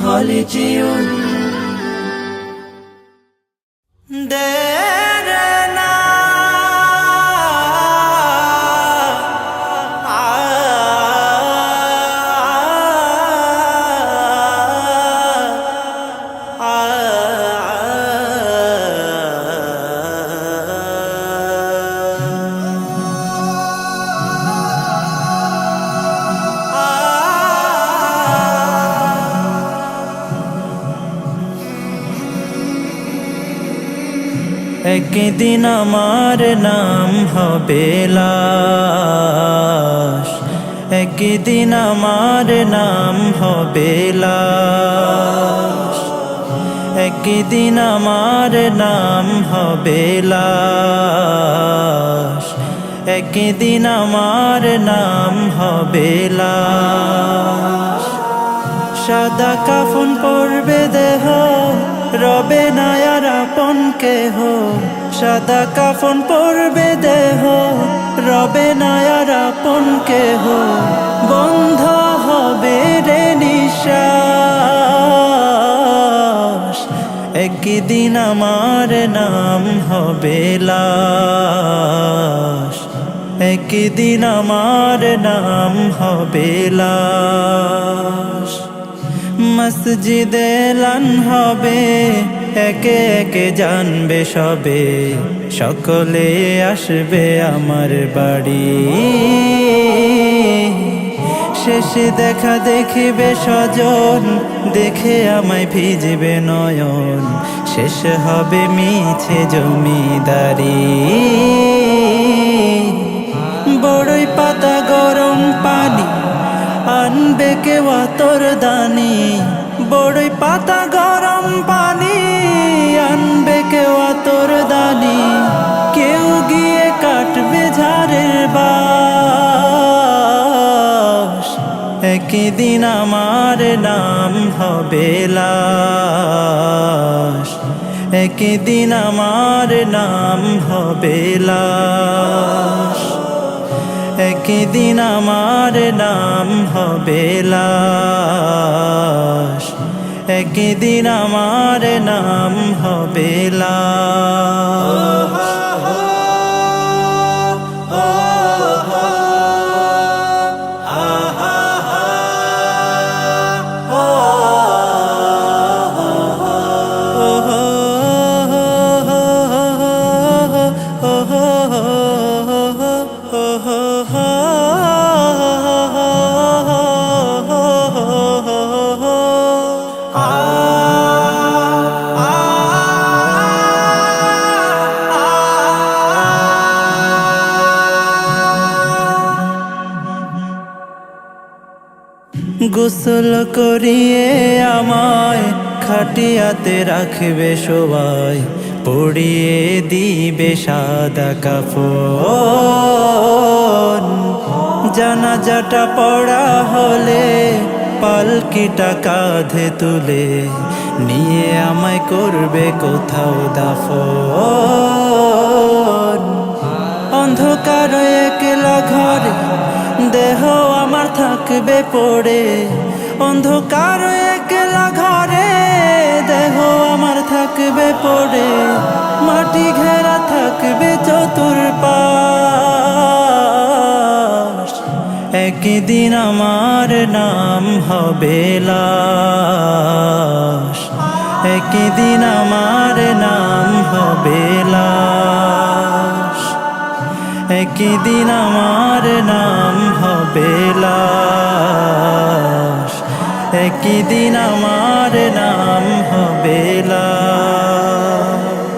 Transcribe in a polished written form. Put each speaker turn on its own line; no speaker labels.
خالدون درنا একদিন আমার নাম হবে লাশ, একদিন আমার নাম হবে লাশ, একদিন আমার নাম হবে লাশ, একদিন আমার নাম হবে লাশ। সাদা কাফন পরবে দেহ, রবে না আর আপন কেহ। সাদা কাফন পরবে দেহ, রবে না আর আপন কেহ। বন্ধ হবে রে নিঃশ্বাস, একদিন আমার নাম হবে লাশ, একদিন আমার নাম হবে লাশ। মসজিদে এলান হবে, একে একে জানবে সবে, সকলে আসবে আমার বাড়ি। শেষে দেখা দেখিবে স্বজন, দেখে আমায় ভিজবে নয়ন। শেষ হবে মিছে জমিদারি, বড়ই পাতা গরম পানি আনবে কেউ আতর দানি। বড়ই পাতা গরম পানি আনবে কেউ আতর দানি। কেউ গিয়ে কাটবে ঝাড়ের বাঁশ, একদিন আমার নাম হবে লাশ, একদিন আমার নাম হবে লাশ, একদিন আমার নাম হবে লাশ, একদিন আমার নাম হবে লাশ। গোসল করিয়ে আমায় খাটিয়াতে রাখবে সবাই, পরিয়ে দিবে সাদা কাফন। জানাজাটা পড়া হলে পালকিটা কাঁধে তুলে নিয়ে আমায় করবে কোথাও দাফন। অন্ধকার একলা ঘরে দেহ আমার থাকবে পড়ে, অন্ধকার একলা ঘরে দেহ আমার থাকবে পড়ে। মাটি ঘেরা থাকবে চতুর্পাশ, একদিন আমার নাম হবে লাশ, একদিন আমার নাম হবে লাশ, একদিন আমার নাম হবে লাশ, একদিন আমার নাম হবে লাশ।